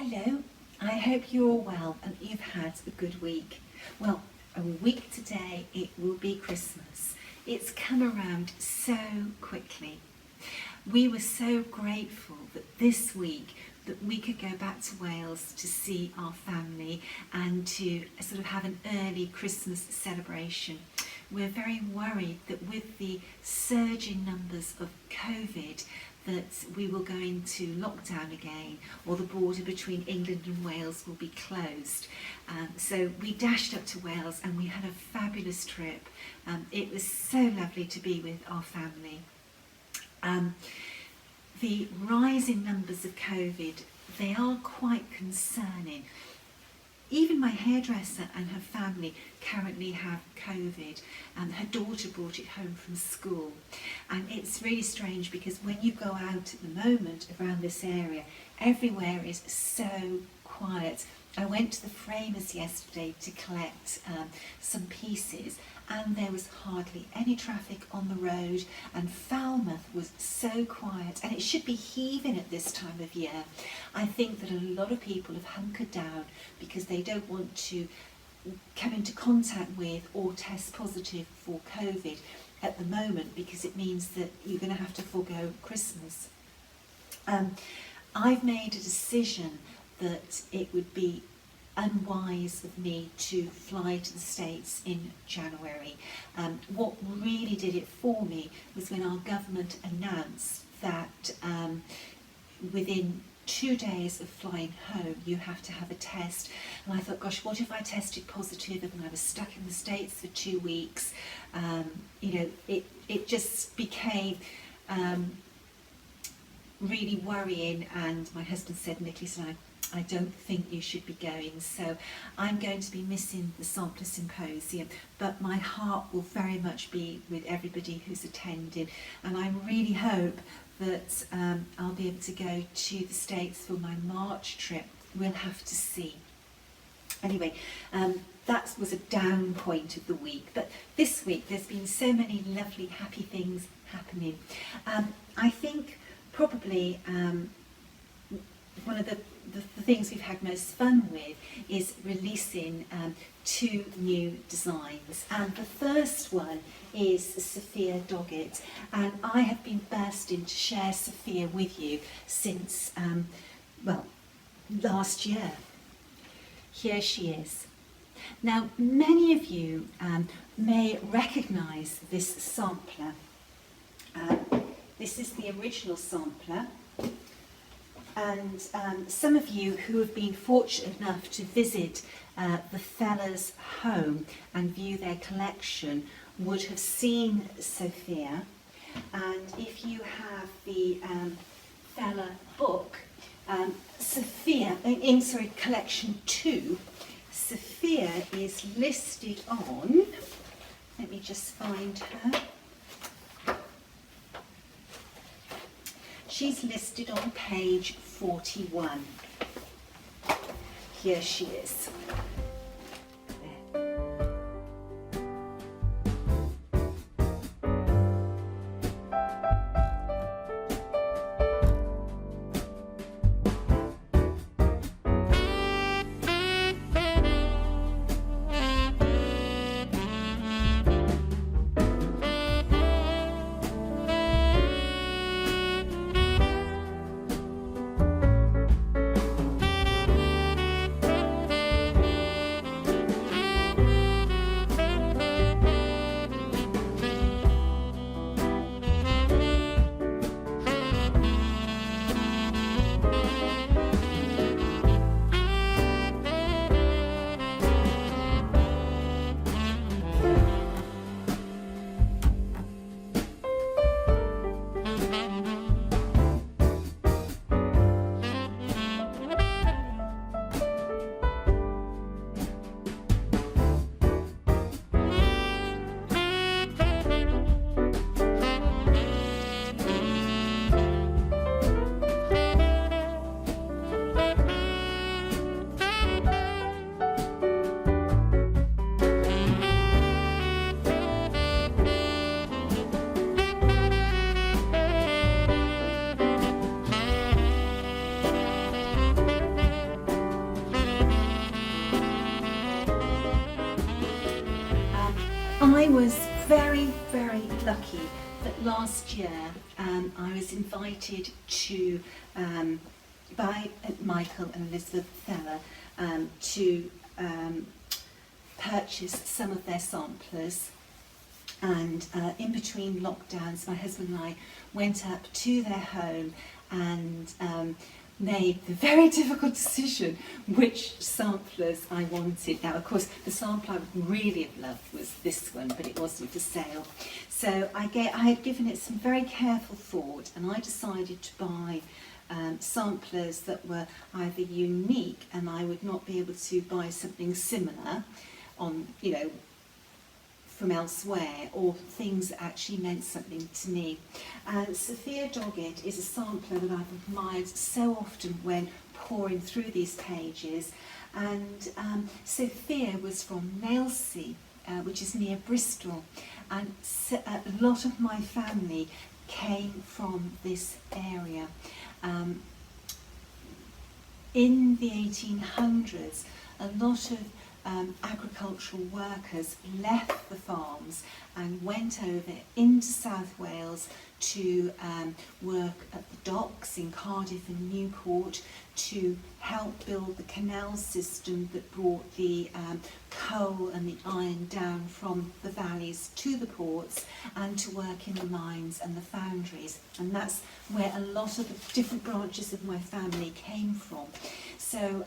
Hello, I hope you're all well and you've had a good week. Well, a week today it will be Christmas. It's come around so quickly. We were so grateful that this week that we could go back to Wales to see our family and to sort of have an early Christmas celebration. We're very worried that with the surge in numbers of COVID that we will go into lockdown again, or the border between England and Wales will be closed. So we dashed up to Wales and we had a fabulous trip. It was so lovely to be with our family. The rise in numbers of COVID, they are quite concerning. Even my hairdresser and her family currently have COVID. Her daughter brought it home from school. And it's really strange because when you go out at the moment around this area, everywhere is so quiet. I went to the framers yesterday to collect some pieces, and there was hardly any traffic on the road, and Falmouth was so quiet, and it should be heaving at this time of year. I think that a lot of people have hunkered down because they don't want to come into contact with or test positive for COVID at the moment, because it means that you're going to have to forego Christmas. I've made a decision that it would be unwise of me to fly to the States in January. What really did it for me was when our government announced that within 2 days of flying home you have to have a test, and I thought, gosh, what if I tested positive and I was stuck in the States for 2 weeks? It just became really worrying, and my husband said, Nicholas, and I don't think you should be going. So I'm going to be missing the Sampler Symposium, but my heart will very much be with everybody who's attending, and I really hope that I'll be able to go to the States for my March trip. We'll have to see. Anyway, that was a down point of the week, but this week there's been so many lovely, happy things happening. I think probably one of the things we've had most fun with is releasing 2 new designs, and the first one is Sophia Doggett, and I have been bursting to share Sophia with you since last year. Here she is. Now, many of you may recognise this sampler. This is the original sampler. And some of you who have been fortunate enough to visit the Fellas' home and view their collection would have seen Sophia. And if you have the Fella book, Sophia, collection 2, Sophia is listed on, let me just find her. She's listed on page 41. Here she is. I was very, very lucky that last year I was invited to by Michael and Elizabeth Feller to purchase some of their samplers, and in between lockdowns my husband and I went up to their home and made the very difficult decision which samplers I wanted. Now, of course, the sample I would really have loved was this one, but it wasn't for sale. So I had given it some very careful thought, and I decided to buy samplers that were either unique, and I would not be able to buy something similar on, you know, from elsewhere, or things that actually meant something to me. Sophia Doggett is a sampler that I've admired so often when poring through these pages, and Sophia was from Nailsea, which is near Bristol, and a lot of my family came from this area. In the 1800s, a lot of agricultural workers left the farms and went over into South Wales to work at the docks in Cardiff and Newport, to help build the canal system that brought the coal and the iron down from the valleys to the ports, and to work in the mines and the foundries. And that's where a lot of the different branches of my family came from. So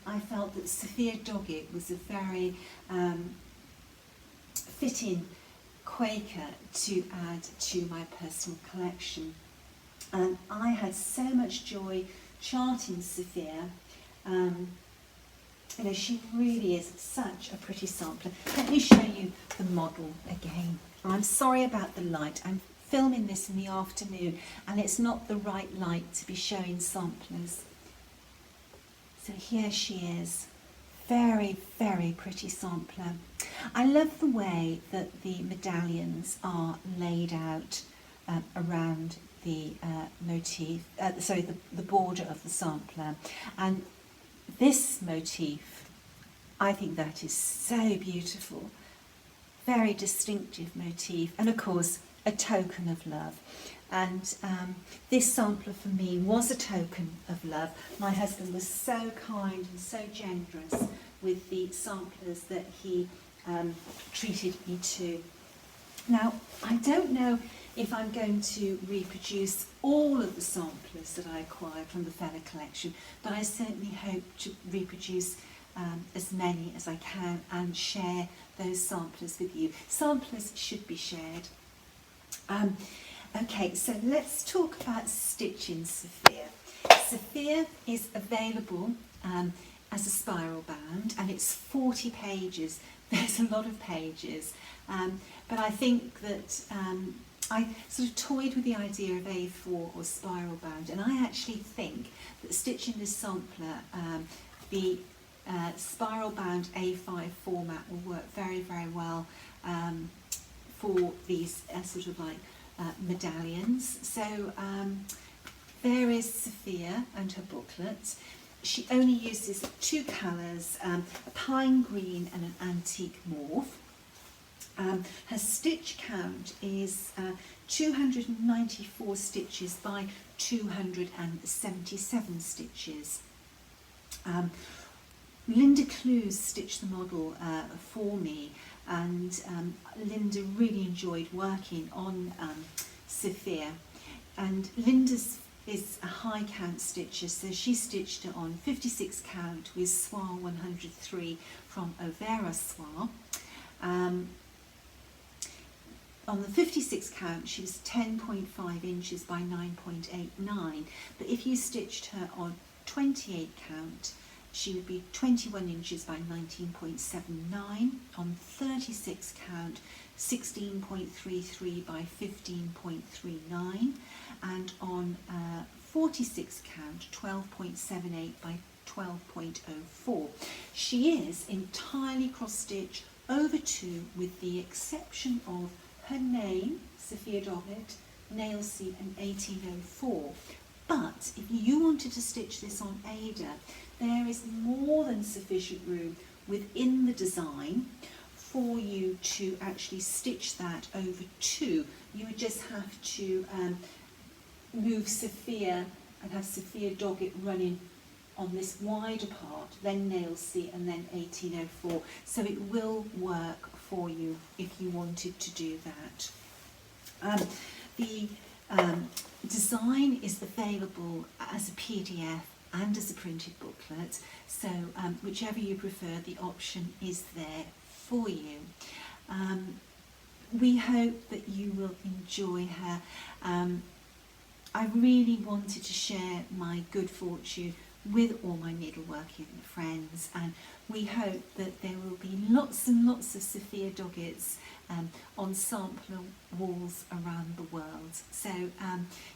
I felt that Sophia Doggett was a very fitting Quaker to add to my personal collection. And I had so much joy charting Sophia. You know, she really is such a pretty sampler. Let me show you the model again. I'm sorry about the light. I'm filming this in the afternoon and it's not the right light to be showing samplers. So here she is. Very, very pretty sampler. I love the way that the medallions are laid out around the motif, the border of the sampler. And this motif, I think that is so beautiful. Very distinctive motif, and of course a token of love. And this sampler for me was a token of love. My husband was so kind and so generous with the samplers that he treated me to. Now, I don't know if I'm going to reproduce all of the samplers that I acquired from the Feller collection, but I certainly hope to reproduce as many as I can and share those samplers with you. Samplers should be shared. Okay, so let's talk about stitching Sophia. Sophia is available as a spiral bound, and it's 40 pages. There's a lot of pages, but I think that I sort of toyed with the idea of A4 or spiral bound, and I actually think that stitching this sampler, the spiral bound A5 format will work very, very well for these sort of like medallions. So there is Sophia and her booklet. She only uses two colours, a pine green and an antique mauve. Her stitch count is 294 stitches by 277 stitches. Linda Clues stitched the model for me, and Linda really enjoyed working on Sophia. And Linda's is a high count stitcher, so she stitched it on 56 count with Soie 103 from Overa Soie. On the 56 count she was 10.5 inches by 9.89, but if you stitched her on 28 count she would be 21 inches by 19.79, on 36 count 16.33 by 15.39, and on 46 count 12.78 by 12.04. She is entirely cross stitch over 2, with the exception of her name, Sophia Doggett, Nailsea and 1804. But if you wanted to stitch this on Ada, there is more than sufficient room within the design for you to actually stitch that over two. You would just have to move Sophia and have Sophia dog it running on this wider part, then nail C and then 1804. So it will work for you if you wanted to do that. The design is available as a PDF and as a printed booklet, so whichever you prefer, the option is there for you. We hope that you will enjoy her. I really wanted to share my good fortune with all my needleworking friends, and we hope that there will be lots and lots of Sophia Doggets on sampler walls around the world. So,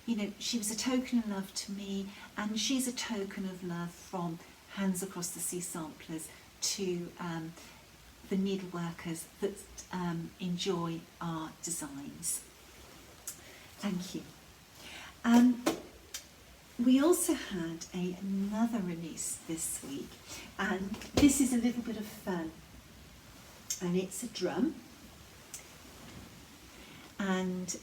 you know, she was a token of love to me, and she's a token of love from Hands Across the Sea samplers to the needleworkers that enjoy our designs. Thank you. We also had another release this week, and this is a little bit of fun, and it's a drum, and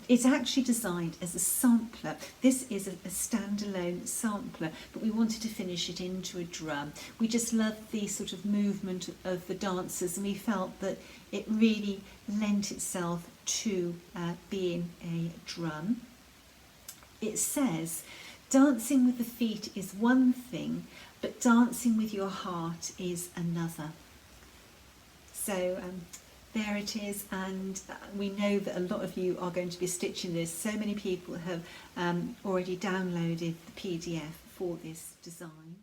it's actually designed as a sampler. This is a standalone sampler, but we wanted to finish it into a drum. We just loved the sort of movement of the dancers, and we felt that it really lent itself to being a drum. It says, dancing with the feet is one thing, but dancing with your heart is another. So there it is, and we know that a lot of you are going to be stitching this. So many people have already downloaded the PDF for this design.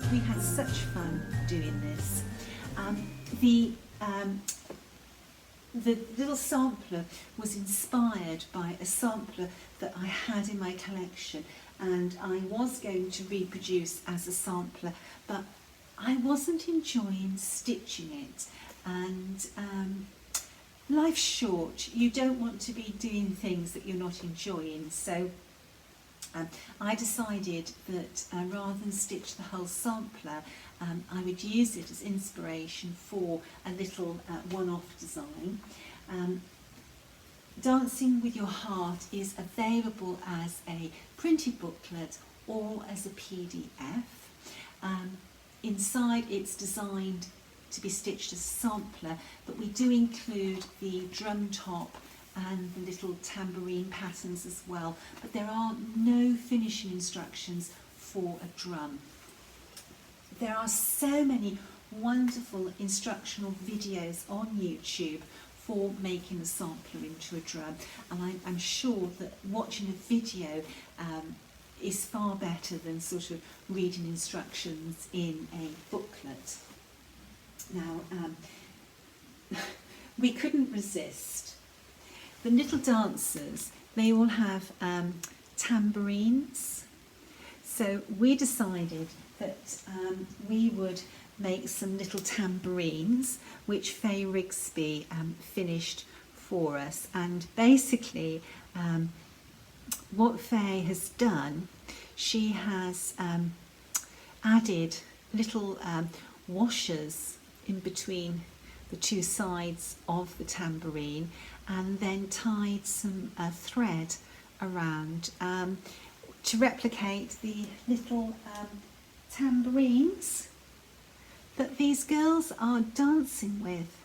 We had such fun doing this. The little sampler was inspired by a sampler that I had in my collection, and I was going to reproduce as a sampler, but I wasn't enjoying stitching it, and life's short. You don't want to be doing things that you're not enjoying, so I decided that rather than stitch the whole sampler, I would use it as inspiration for a little one-off design. Dancing with Your Heart is available as a printed booklet or as a PDF. Inside it's designed to be stitched as a sampler, but we do include the drum top and the little tambourine patterns as well, but there are no finishing instructions for a drum. There are so many wonderful instructional videos on YouTube for making a sampler into a drum, and I'm sure that watching a video is far better than sort of reading instructions in a booklet. Now, we couldn't resist. The little dancers, they all have tambourines, so we decided that we would make some little tambourines, which Faye Rigsby finished for us. And basically what Faye has done, she has added little washers in between the two sides of the tambourine, and then tied some thread around to replicate the little tambourines that these girls are dancing with.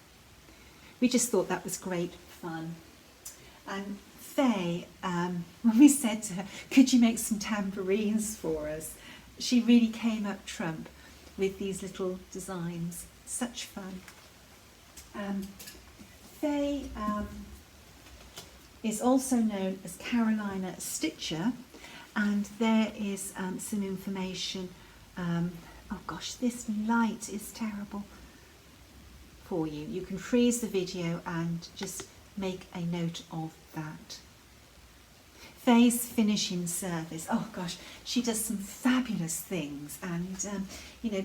We just thought that was great fun. And Faye, when we said to her, could you make some tambourines for us? She really came up trump with these little designs. Such fun. Faye is also known as Carolina Stitcher, and there is some information. Oh gosh, this light is terrible for you. You can freeze the video and just make a note of that. Faye's finishing service. Oh gosh, she does some fabulous things, and you know,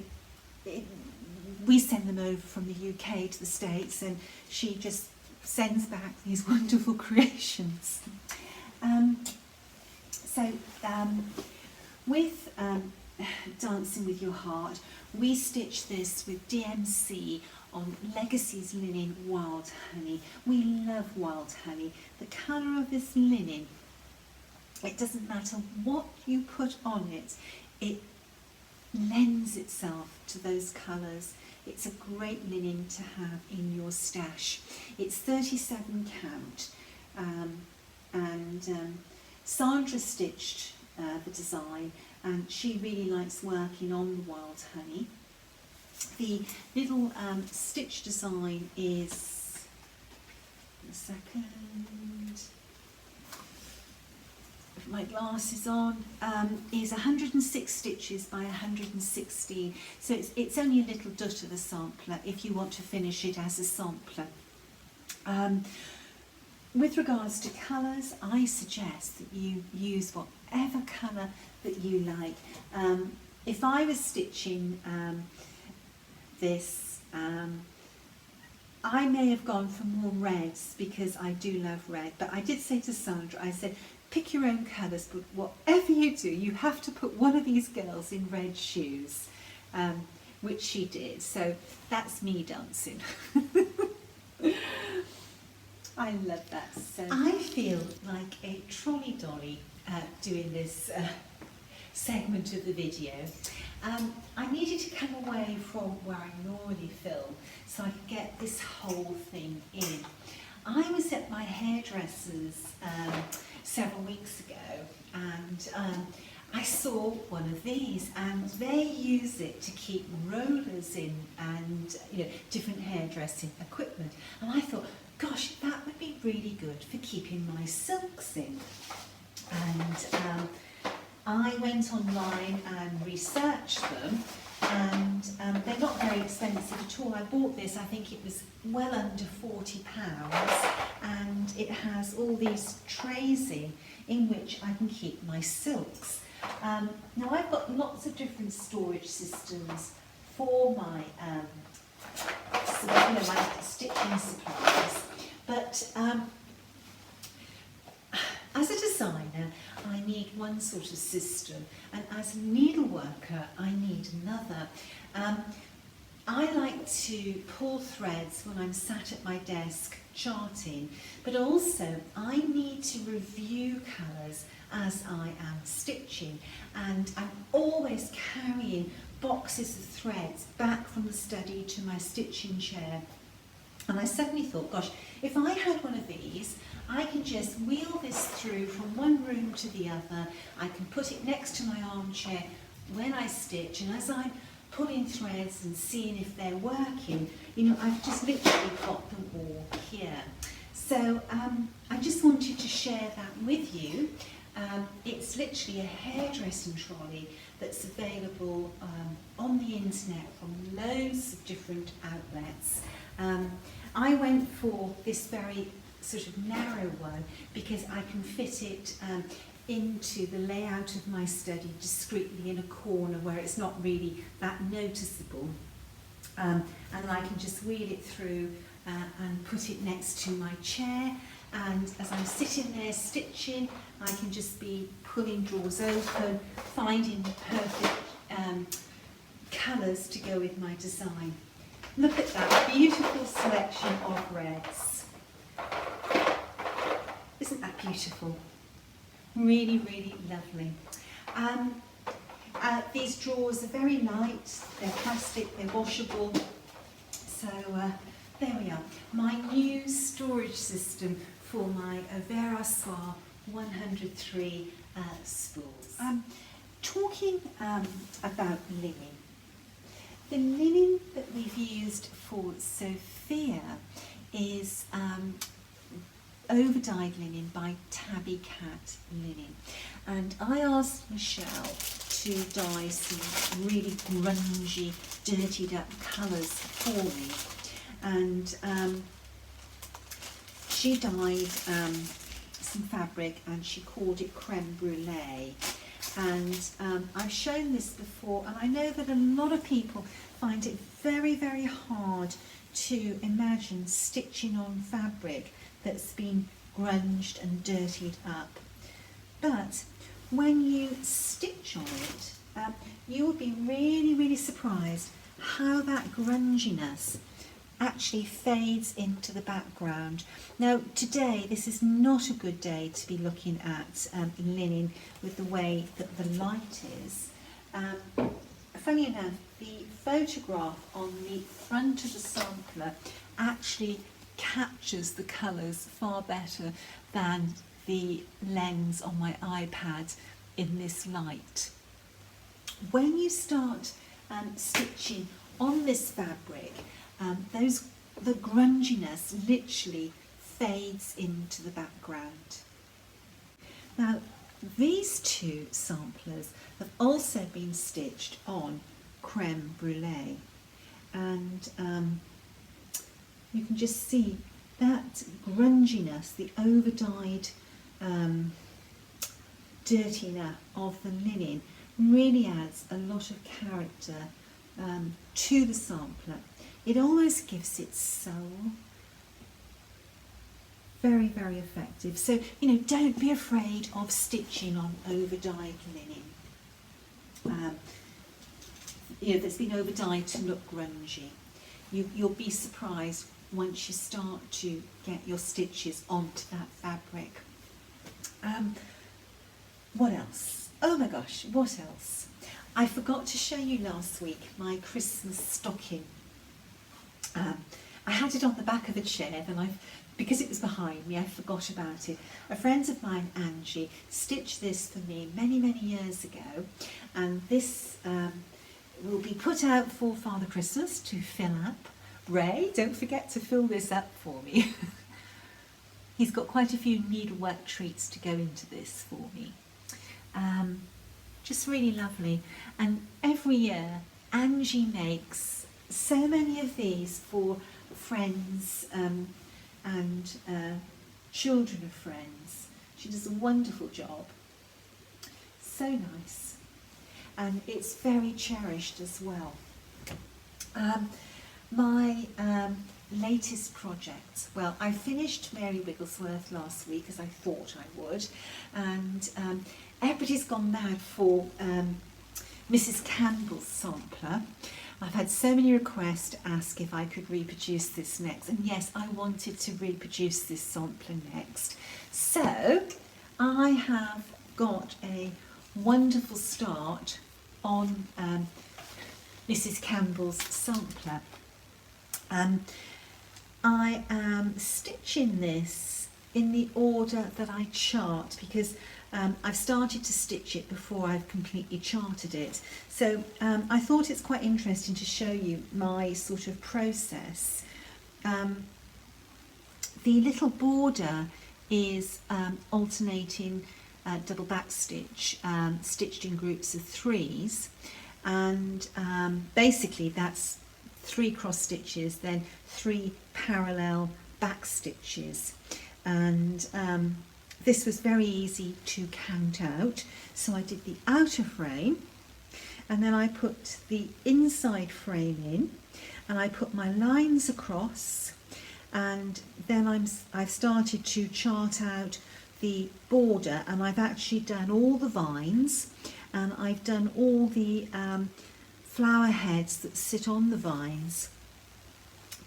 we send them over from the UK to the States, and she just sends back these wonderful creations. With Dancing with Your Heart, we stitched this with DMC on Legacy's linen Wild Honey. We love Wild Honey. The colour of this linen, it doesn't matter what you put on it, it lends itself to those colours. It's a great linen to have in your stash. It's 37 count, and Sandra stitched the design, and she really likes working on the Wild Honey. The little stitch design is, a second, with my glasses on, is 106 stitches by 116, so it's only a little dot of a sampler if you want to finish it as a sampler. With regards to colours, I suggest that you use whatever colour that you like. If I was stitching this, I may have gone for more reds because I do love red, but I did say to Sandra, I said, pick your own colours, but whatever you do, you have to put one of these girls in red shoes, which she did. So that's me dancing. I love that. So I feel like a trolley dolly doing this segment of the video. I needed to come away from where I normally film so I could get this whole thing in. I was at my hairdresser's several weeks ago, and I saw one of these, and they use it to keep rollers in and different hairdressing equipment. And I thought, gosh, that would be really good for keeping my silks in. And I went online and researched them, and they're not very expensive at all. I bought this, I think it was well under £40, and it has all these trays in which I can keep my silks. Now I've got lots of different storage systems for my my stitching supplies, but as a designer I need one sort of system, and as a needle worker I need another. I like to pull threads when I'm sat at my desk charting, but also I need to review colours as I am stitching, and I'm always carrying boxes of threads back from the study to my stitching chair. And I suddenly thought, gosh, if I had one of these, I can just wheel this through from one room to the other. I can put it next to my armchair when I stitch, and as I'm pulling threads and seeing if they're working, I've just literally got them all here. So I just wanted to share that with you. It's literally a hairdressing trolley that's available on the internet from loads of different outlets. I went for this very sort of narrow one because I can fit it into the layout of my study discreetly in a corner where it's not really that noticeable, and I can just wheel it through and put it next to my chair, and as I'm sitting there stitching I can just be pulling drawers open, finding the perfect colours to go with my design. Look at that beautiful selection of reds. Isn't that beautiful? Really, really lovely. These drawers are very light, they're plastic, they're washable. So there we are. My new storage system for my Vera Soir 103 spools. Talking about linen. The linen that we've used for Sophia is overdyed linen by Tabby Cat Linen, and I asked Michelle to dye some really grungy, dirtied up colours for me, and she dyed some fabric and she called it creme brulee. And I've shown this before, and I know that a lot of people find it very, very hard to imagine stitching on fabric that's been grunged and dirtied up. But when you stitch on it, you will be really, really surprised how that grunginess actually fades into the background. Now today, this is not a good day to be looking at linen with the way that the light is. Funny enough, the photograph on the front of the sampler actually captures the colours far better than the lens on my iPad in this light. When you start stitching on this fabric, the grunginess literally fades into the background. Now, these two samplers have also been stitched on creme brulee, and you can just see that grunginess, the overdyed dirtying up of the linen really adds a lot of character to the sampler. It almost gives it soul. Very, very effective. So, you know, don't be afraid of stitching on overdyed linen. You know, that's been overdyed to look grungy. You'll be surprised once you start to get your stitches onto that fabric. What else? Oh my gosh, what else? I forgot to show you last week my Christmas stocking. I had it on the back of a chair, then because it was behind me, I forgot about it. A friend of mine, Angie, stitched this for me many, many years ago, and this will be put out for Father Christmas to fill up. Ray, don't forget to fill this up for me. He's got quite a few needlework treats to go into this for me. Just really lovely. And every year, Angie makes so many of these for friends and children of friends. She does a wonderful job. So nice. And it's very cherished as well. My latest project, well, I finished Mary Wigglesworth last week, as I thought I would, and everybody's gone mad for Mrs. Campbell's sampler. I've had so many requests to ask if I could reproduce this next, and yes, I wanted to reproduce this sampler next. So I have got a wonderful start on Mrs. Campbell's sampler. I am stitching this in the order that I chart, because I've started to stitch it before I've completely charted it. So I thought it's quite interesting to show you my sort of process. The little border is alternating double back stitch, stitched in groups of threes, and basically that's 3 cross stitches, then 3 parallel back stitches, and this was very easy to count out. So I did the outer frame, and then I put the inside frame in, and I put my lines across, and then I've started to chart out the border, and I've actually done all the vines, and I've done all the flower heads that sit on the vines.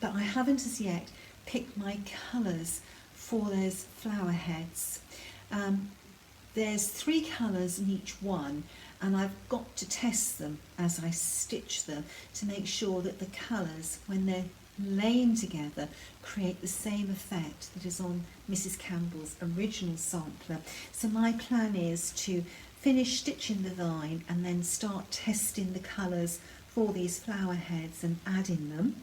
but I haven't as yet picked my colours for those flower heads. There's 3 colours in each one, and I've got to test them as I stitch them to make sure that the colours, when they're laying together, create the same effect that is on Mrs. Campbell's original sampler. So my plan is to finish stitching the vine and then start testing the colours for these flower heads and adding them.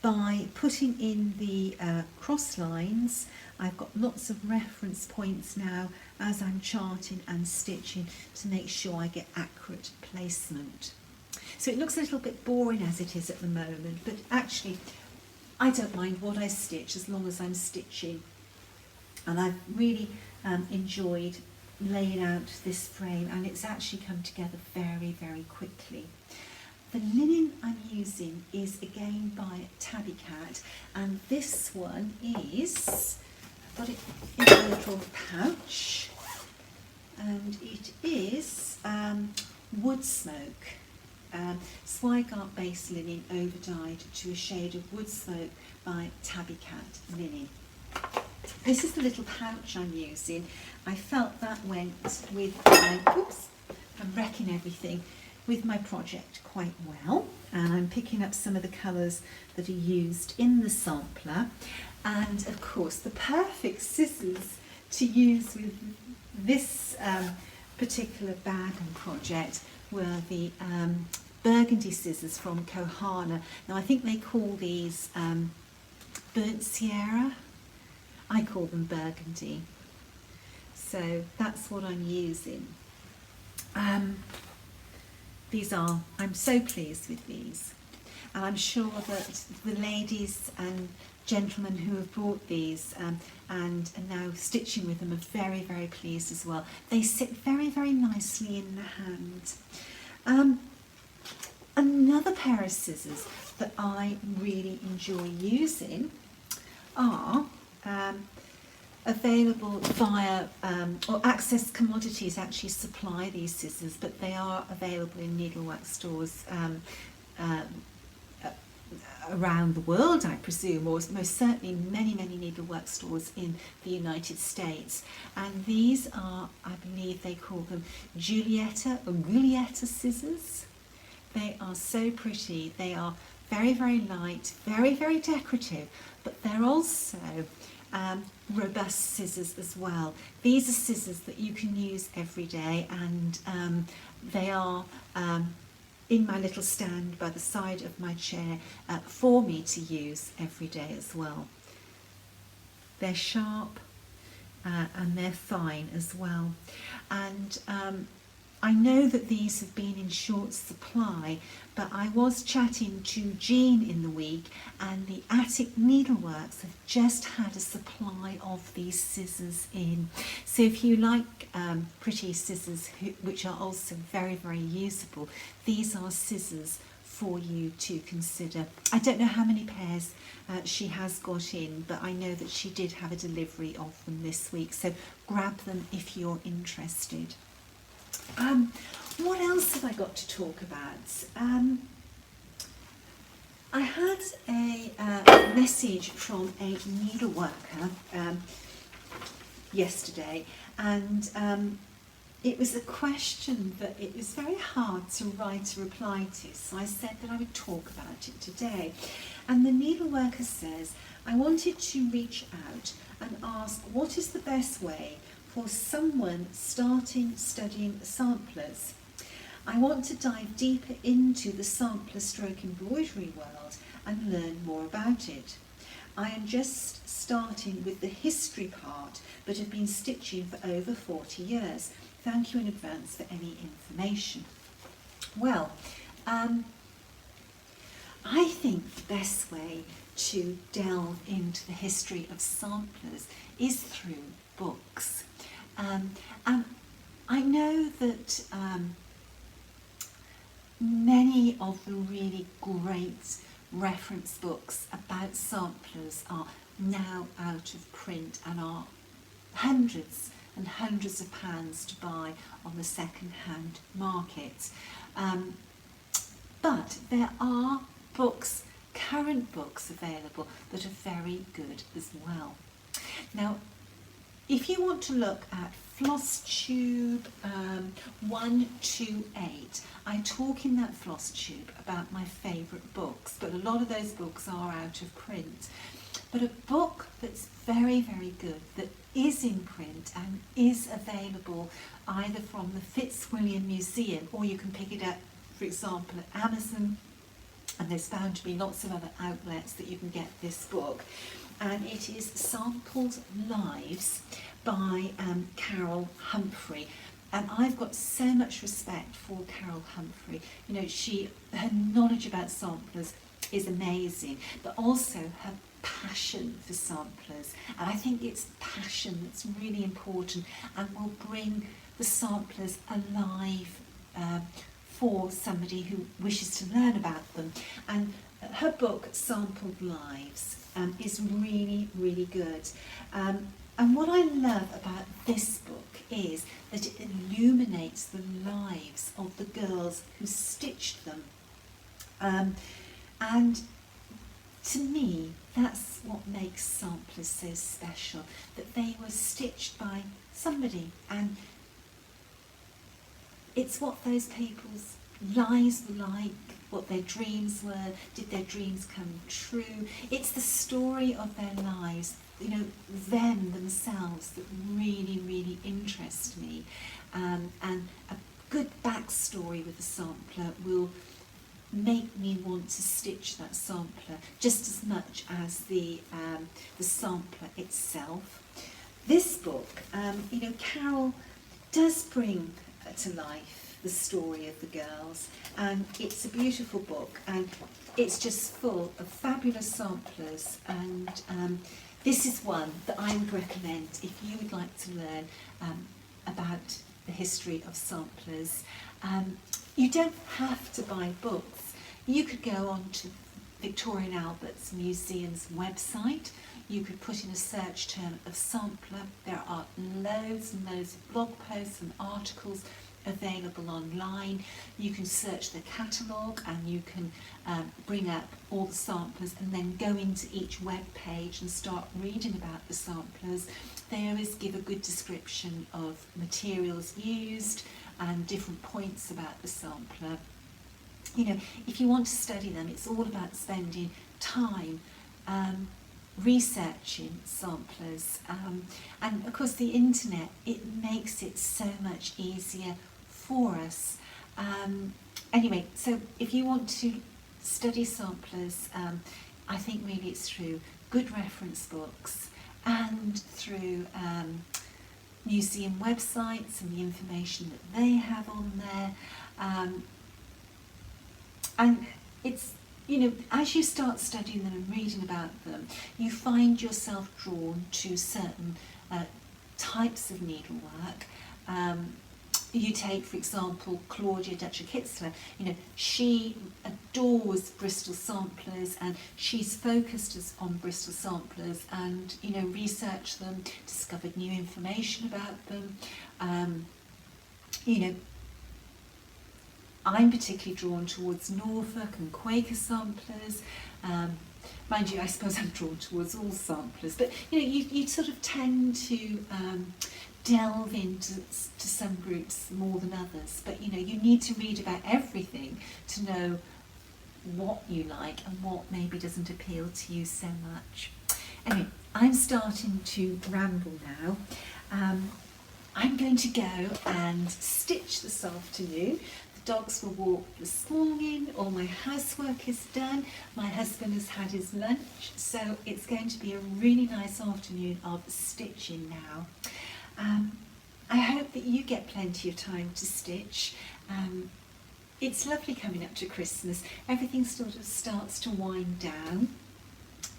By putting in the cross lines, I've got lots of reference points now as I'm charting and stitching to make sure I get accurate placement. So it looks a little bit boring as it is at the moment, but actually I don't mind what I stitch as long as I'm stitching. And I've really enjoyed laying out this frame, and it's actually come together very, very quickly. The linen I'm using is again by Tabby Cat, and this one is, I've got it in a little pouch, and it is wood smoke. Zweigart based linen overdyed to a shade of wood smoke by Tabby Cat linen. This is the little pouch I'm using. I felt that went with my, oops, I'm wrecking everything, with my project quite well, and I'm picking up some of the colours that are used in the sampler, and of course the perfect scissors to use with this particular bag and project were the burgundy scissors from Kohana. Now I think they call these burnt Sierra. I call them burgundy. So that's what I'm using. I'm so pleased with these. And I'm sure that the ladies and gentlemen who have bought these and are now stitching with them are very, very pleased as well. They sit very, very nicely in the hand. Another pair of scissors that I really enjoy using are available via, or Access Commodities actually supply these scissors, but they are available in needlework stores around the world, I presume, or most certainly many, many needlework stores in the United States. And these are, I believe they call them Giulietta or Giulietta scissors. They are so pretty. They are very, very light, very, very decorative, but they're also robust scissors as well. These are scissors that you can use every day, and they are in my little stand by the side of my chair for me to use every day as well. They're sharp and they're fine as well. And I know that these have been in short supply, but I was chatting to Jean in the week, and the Attic Needleworks have just had a supply of these scissors in. So if you like pretty scissors which are also very, very usable, these are scissors for you to consider. I don't know how many pairs she has got in, but I know that she did have a delivery of them this week, so grab them if you're interested. What else have I got to talk about? I had a message from a needleworker yesterday, and it was a question that it was very hard to write a reply to, so I said that I would talk about it today. And the needleworker says, I wanted to reach out and ask what is the best way for someone studying samplers. I want to dive deeper into the sampler stroke embroidery world and learn more about it. I am just starting with the history part, but have been stitching for over 40 years. Thank you in advance for any information. Well, I think the best way to delve into the history of samplers is through books. And I know that many of the really great reference books about samplers are now out of print and are hundreds and hundreds of pounds to buy on the second-hand market. But there are books current books available that are very good as well. Now, if you want to look at Flosstube 128, I talk in that Flosstube about my favourite books, but a lot of those books are out of print. But a book that's very, very good, that is in print and is available either from the Fitzwilliam Museum, or you can pick it up, for example, at Amazon, and there's bound to be lots of other outlets that you can get this book. And it is Sampled Lives by Carol Humphrey. And I've got so much respect for Carol Humphrey. You know, her knowledge about samplers is amazing, but also her passion for samplers. And I think it's passion that's really important and will bring the samplers alive for somebody who wishes to learn about them. And her book, Sampled Lives, is really, really good. And what I love about this book is that it illuminates the lives of the girls who stitched them. And to me, that's what makes samplers so special, that they were stitched by somebody, and it's what those people's lives were like, what their dreams were, did their dreams come true. It's the story of their lives, you know, them themselves, that really, really interest me. And a good backstory with the sampler will make me want to stitch that sampler just as much as the sampler itself. This book, you know, Carol does bring to life the story of the girls, and it's a beautiful book, and it's just full of fabulous samplers, and this is one that I would recommend if you would like to learn about the history of samplers. You don't have to buy books. You could go on to Victoria and Albert Museum's website. You could put in a search term of sampler. There are loads and loads of blog posts and articles available online. You can search the catalogue, and you can bring up all the samplers and then go into each web page and start reading about the samplers. They always give a good description of materials used and different points about the sampler. You know, if you want to study them, it's all about spending time researching samplers, and of course the internet, it makes it so much easier for us. Anyway, so if you want to study samplers, I think really it's through good reference books and through museum websites and the information that they have on there. And it's, you know, as you start studying them and reading about them, you find yourself drawn to certain types of needlework. You take, for example, Claudia Dutcher-Kitzler. You know, she adores Bristol samplers, and she's focused on Bristol samplers, and, you know, researched them, discovered new information about them. You know, I'm particularly drawn towards Norfolk and Quaker samplers. Mind you, I suppose I'm drawn towards all samplers, but you know, you sort of tend to delve into some groups more than others. But you know, you need to read about everything to know what you like and what maybe doesn't appeal to you so much. Anyway, I'm starting to ramble now. I'm going to go and stitch this afternoon. Dogs were walked this morning, all my housework is done, my husband has had his lunch, so it's going to be a really nice afternoon of stitching now. I hope that you get plenty of time to stitch. It's lovely coming up to Christmas. Everything sort of starts to wind down.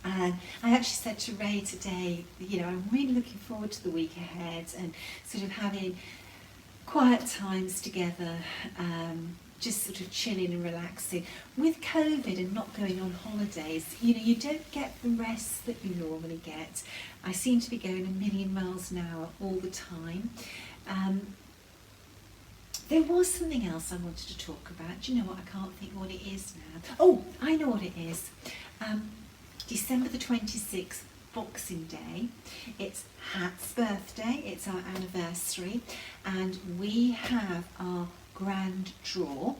And I actually said to Ray today, you know, I'm really looking forward to the week ahead and sort of having quiet times together, just sort of chilling and relaxing. With COVID and not going on holidays, you know, you don't get the rest that you normally get. I seem to be going a million miles an hour all the time. There was something else I wanted to talk about. Do you know what? I can't think what it is now. Oh, I know what it is. December the 26th, Boxing Day. It's Hat's birthday, it's our anniversary, and we have our grand draw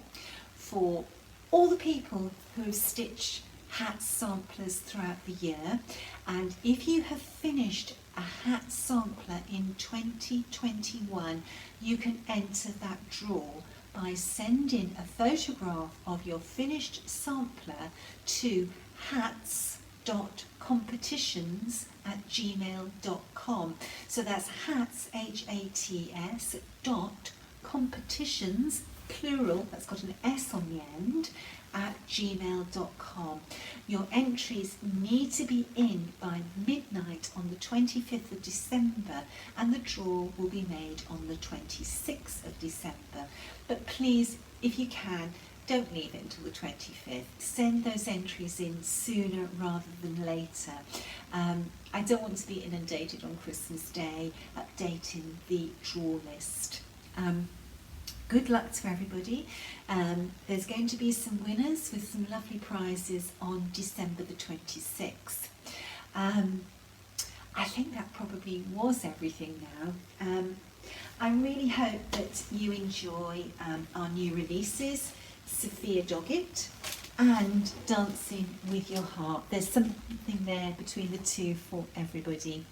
for all the people who have stitched hat samplers throughout the year. And if you have finished a hat sampler in 2021, you can enter that draw by sending a photograph of your finished sampler to hats.competitions@gmail.com. So that's hats, H-A-T-S, dot competitions, plural, that's got an S on the end, at gmail.com. Your entries need to be in by midnight on the 25th of December, and the draw will be made on the 26th of December. But please, if you can, don't leave it until the 25th. Send those entries in sooner rather than later. I don't want to be inundated on Christmas Day updating the draw list. Good luck to everybody. There's going to be some winners with some lovely prizes on December the 26th. I think that probably was everything now. I really hope that you enjoy our new releases, Sophia Doggett and Dancing with Your Heart. There's something there between the two for everybody.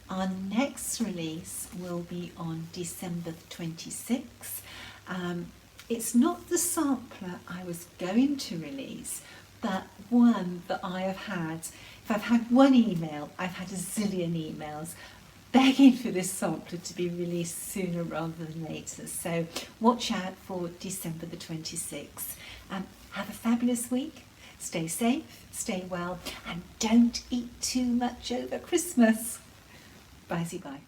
Our next release will be on December the 26th. It's not the sampler I was going to release, but one that I have had. If I've had one email, I've had a zillion emails begging for this sampler to be released sooner rather than later. So watch out for December the 26th. Have a fabulous week. Stay safe, stay well, and don't eat too much over Christmas. Bye-bye.